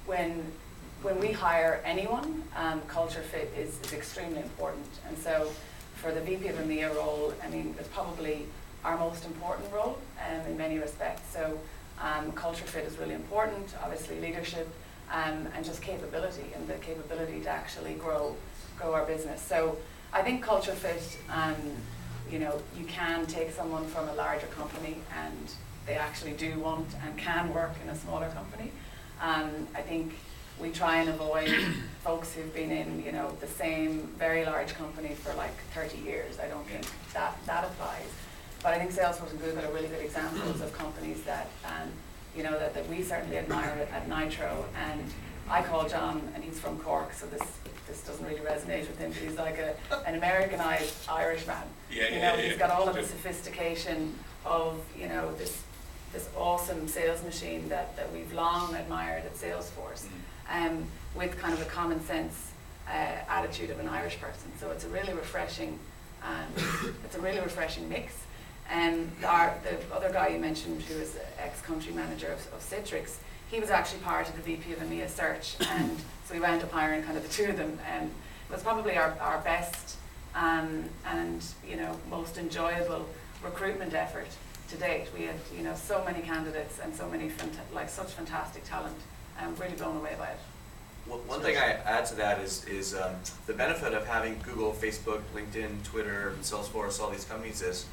when we hire anyone, culture fit is extremely important. And so for the VP of EMEA role, I mean, it's probably our most important role in many respects. So culture fit is really important, obviously leadership, and just capability, and the capability to actually grow our business. So I think culture fit, you can take someone from a larger company and they actually do want and can work in a smaller company. I think we try and avoid folks who've been in, the same very large company for like 30 years. I don't think that applies. But I think Salesforce and Google are really good examples of companies that, that we certainly admire at Nitro. And I call John, and he's from Cork, so this doesn't really resonate with him, but he's like an Americanized Irish man. He's got all of the sophistication of, this awesome sales machine that we've long admired at Salesforce, with kind of a common sense attitude of an Irish person. So it's a really refreshing, mix. And the other guy you mentioned, who is ex-country manager of Citrix, he was actually part of the VP of EMEA search, and so we wound up hiring kind of the two of them. And it was probably our best and most enjoyable recruitment effort to date. We had so many candidates and so many such fantastic talent. I'm really blown away by it. Well, one thing I add to that is the benefit of having Google, Facebook, LinkedIn, Twitter, Salesforce, all these companies is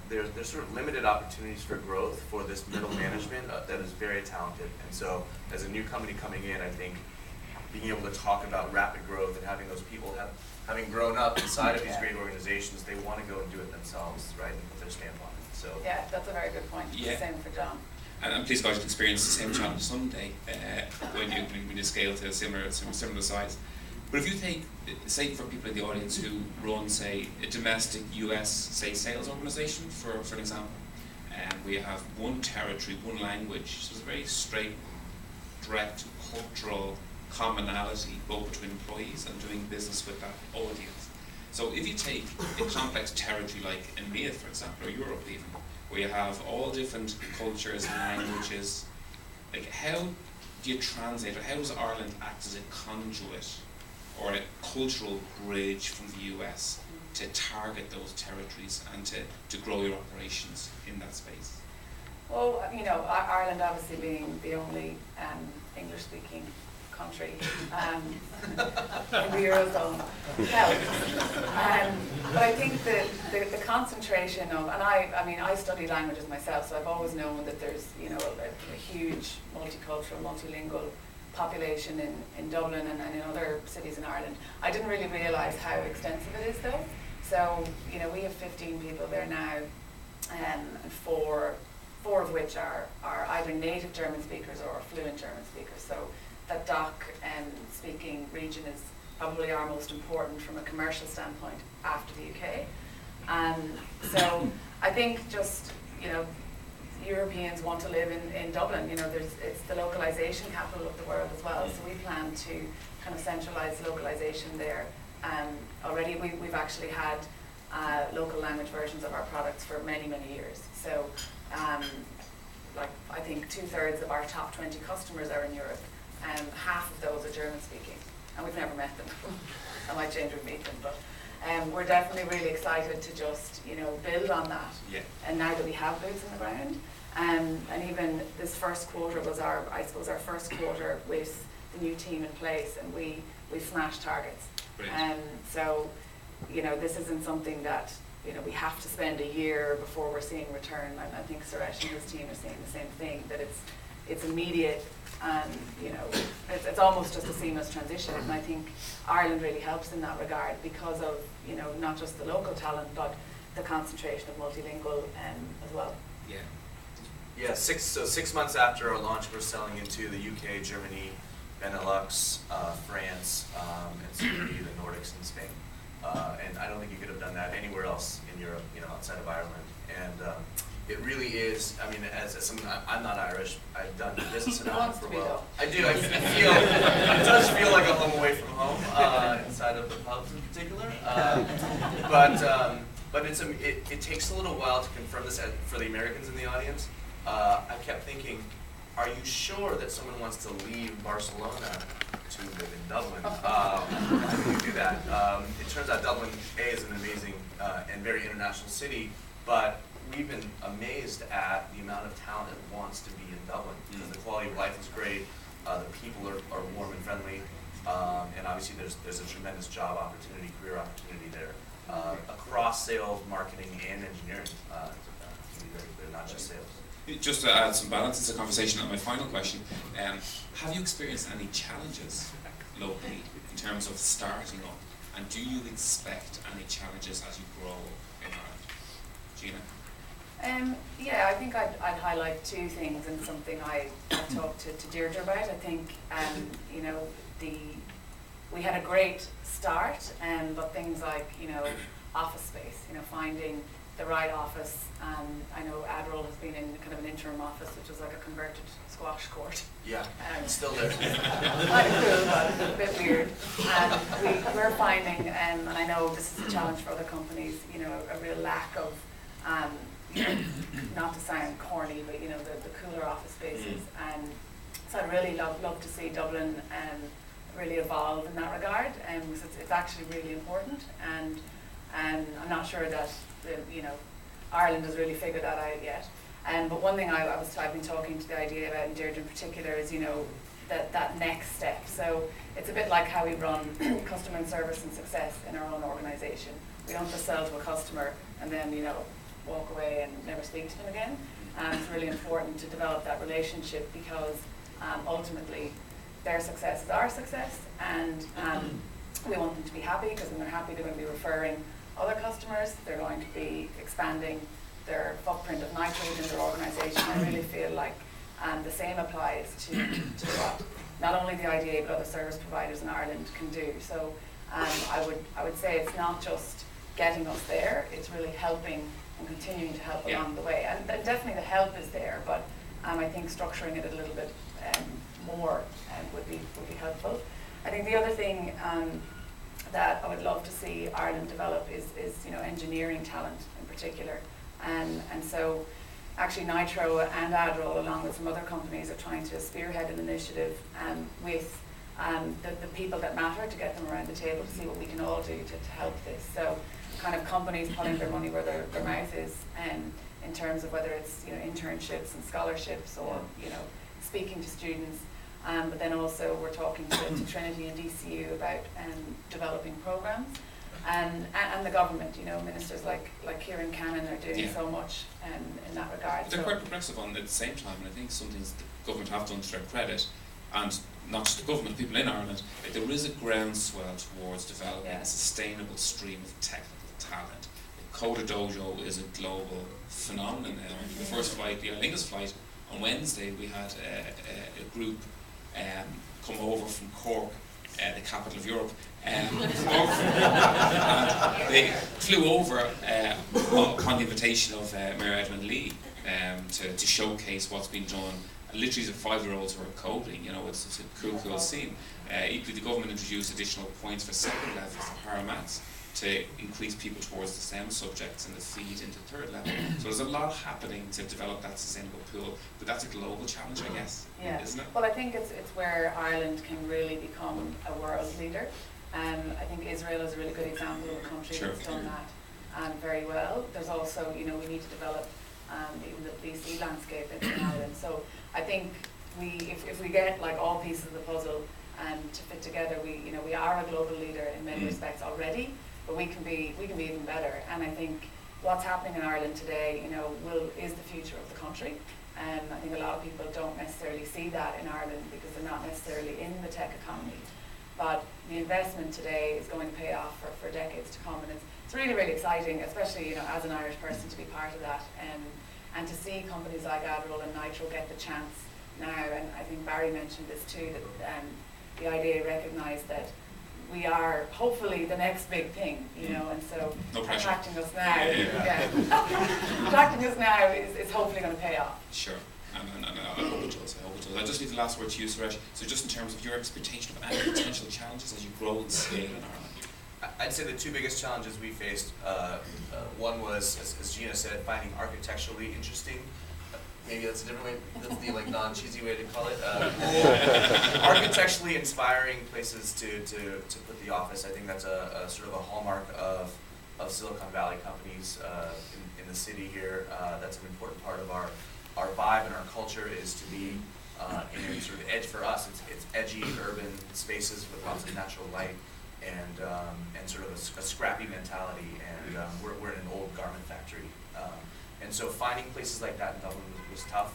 there's sort of limited opportunities for growth for this middle management that is very talented. And so as a new company coming in, I think being able to talk about rapid growth and having those people having grown up inside of these great organizations, they want to go and do it themselves, right, and put their stamp on it. So yeah, that's a very good point. Yeah. Same for John. And I'm pleased guys to experience the same challenge someday when you scale to a similar size. But if you take, say for people in the audience who run, say, a domestic US, say, sales organization, for an example, where you have one territory, one language, so it's a very straight, direct cultural commonality both between employees and doing business with that audience. So if you take a complex territory like EMEA, for example, or Europe even, where you have all different cultures and languages, like how do you translate, or how does Ireland act as a conduit or a cultural bridge from the US to target those territories and to grow your operations in that space? Well, Ireland obviously being the only English-speaking country in the Eurozone helps. But I think the concentration of, and I study languages myself, so I've always known that there's a huge multicultural, multilingual population in Dublin and in other cities in Ireland. I didn't really realise how extensive it is though. So we have 15 people there now, and four of which are either native German speakers or fluent German speakers. So that DACH speaking region is probably our most important from a commercial standpoint after the UK. So I think just Europeans want to live in Dublin. It's the localization capital of the world as well. So we plan to kind of centralize localization there. Already we've actually had local language versions of our products for many, many years. So I think 2/3 of our top 20 customers are in Europe. Half of those are German speaking, and we've never met them. I might change when we meet them, but we're definitely really excited to just build on that. Yeah. And now that we have boots on the ground, and even this first quarter was our first quarter with the new team in place, and we smashed targets. So this isn't something that we have to spend a year before we're seeing return. I think Suresh and his team are seeing the same thing, that it's immediate. And it's almost just a seamless transition, and I think Ireland really helps in that regard because of not just the local talent but the concentration of multilingual as well. Yeah. 6 months after our launch, we're selling into the UK, Germany, Benelux, France, and soon to be the Nordics and Spain. And I don't think you could have done that anywhere else in Europe, outside of Ireland. And it really is. I mean, as someone, I'm not Irish. I've done business in Ireland for a while. I do. It does feel like a home away from home inside of the pubs in particular. But it takes a little while to confirm this for the Americans in the audience. I kept thinking, are you sure that someone wants to leave Barcelona to live in Dublin? How do you do that? It turns out Dublin, A, is an amazing and very international city, but we've been amazed at the amount of talent that wants to be in Dublin, because the quality of life is great, the people are warm and friendly, and obviously there's a tremendous job opportunity, career opportunity there, across sales, marketing, and engineering, to be very clear, not just sales. Just to add some balance to the conversation, on my final question, have you experienced any challenges locally in terms of starting up, and do you expect any challenges as you grow in Ireland? Gina? Yeah, I think I'd highlight two things, and something I talked to Deirdre about. I think, you know, we had a great start, but things like, you know, office space, you know, finding the right office. I know AdRoll has been in kind of an interim office, which was like a converted squash court. Yeah, still there. Quite cool, but a bit weird. And we're finding, and I know this is a challenge for other companies, you know, a real lack of, you know, not to sound corny, but you know, the cooler office spaces. And so I'd really love to see Dublin really evolve in that regard, because it's actually really important. And I'm not sure that you know, Ireland has really figured that out yet. But one thing I've been talking to the idea about, and Deirdre in particular, is, you know, that next step. So it's a bit like how we run customer and service and success in our own organisation. We don't just sell to a customer and then, you know, walk away and never speak to them again. It's really important to develop that relationship, because ultimately their success is our success, and we want them to be happy, because when they're happy they're going to be referring other customers, they're going to be expanding their footprint of Nitro within their organisation. I really feel like the same applies to what not only the IDA but other service providers in Ireland can do. So I would say it's not just getting us there, it's really helping and continuing to help along the way. And definitely the help is there, but I think structuring it a little bit more would be helpful. I think the other thing that I would love to see Ireland develop is you know, engineering talent in particular. And so actually Nitro and AdRoll, along with some other companies, are trying to spearhead an initiative with the people that matter, to get them around the table to see what we can all do to help this. So kind of companies putting their money where their mouth is, in terms of whether it's, you know, internships and scholarships, or, you know, speaking to students. But then also we're talking to Trinity and DCU about developing programs, and the government, you know, ministers like Kieran Cannon are doing so much in that regard. But they're quite progressive on it at the same time, and I think some things the government have done to their credit, and not just the government, people in Ireland, there is a groundswell towards developing a sustainable stream of technical talent. The Coda Dojo is a global phenomenon now. The first flight, the Aer Lingus flight, on Wednesday we had a group come over from Cork, the capital of Europe, and they flew over upon the invitation of Mayor Edmund Lee to showcase what's been done. Literally, the 5-year-olds who are coding, you know, it's a cool scene. Equally, the government introduced additional points for second level for higher maths to increase people towards the STEM subjects and the feed into third level. So there's a lot happening to develop that sustainable pool, but that's a global challenge, I guess, isn't it? Well, I think it's where Ireland can really become a world leader. I think Israel is a really good example of a country that's done that very well. There's also, you know, we need to develop even the VC landscape in Ireland. So I think if we get like all pieces of the puzzle to fit together, we are a global leader in many respects already, but we can be even better. And I think what's happening in Ireland today, you know, is the future of the country. I think a lot of people don't necessarily see that in Ireland because they're not necessarily in the tech economy. But the investment today is going to pay off for decades to come, and it's really, really exciting, especially, you know, as an Irish person, to be part of that, and to see companies like AdRoll and Nitro get the chance now. And I think Barry mentioned this too, that the idea recognise that we are hopefully the next big thing, you know, and so attracting us now, attracting us now is hopefully going to pay off. Sure. And I hope it does. I'll just leave the last word to you, Suresh. So just in terms of your expectation of any potential challenges as you grow and scale in Ireland. I'd say the two biggest challenges we faced, one was, as Gina said, finding architecturally interesting maybe that's a different way, that's the like non-cheesy way to call it. Architecturally inspiring places to put the office. I think that's a sort of a hallmark of Silicon Valley companies in the city here. That's an important part of our vibe and our culture is to be in sort of edge for us. It's edgy urban spaces with lots of natural light and sort of a scrappy mentality. And we're in an old garment factory. And so finding places like that in Dublin was tough.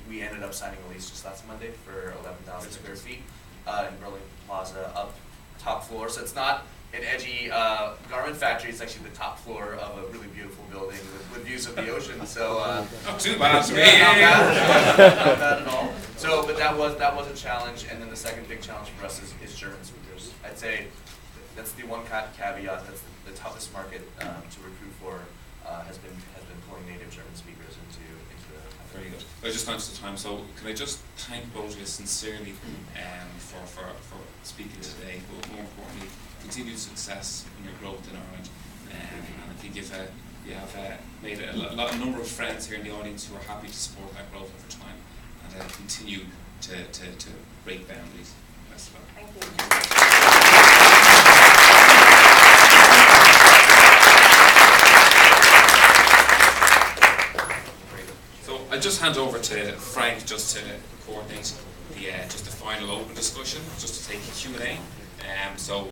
We ended up signing a lease just last Monday for 11,000 square feet in Burlington Plaza, up top floor. So it's not an edgy garment factory. It's actually the top floor of a really beautiful building with views of the ocean. So not too bad. Not bad at all. So, but that was a challenge. And then the second big challenge for us is German speakers. I'd say that's the one caveat. That's the toughest market to recruit for. Has been pulling native German speakers into the country. Very good. I just conscious of time, so can I just thank both of you sincerely for speaking today, but more importantly, continued success in your growth in Ireland. And I think you have made a number of friends here in the audience who are happy to support that growth over time and continue to break boundaries. Best of luck. Thank you. So I'll just hand over to Frank just to coordinate the final open discussion, just to take Q&A. So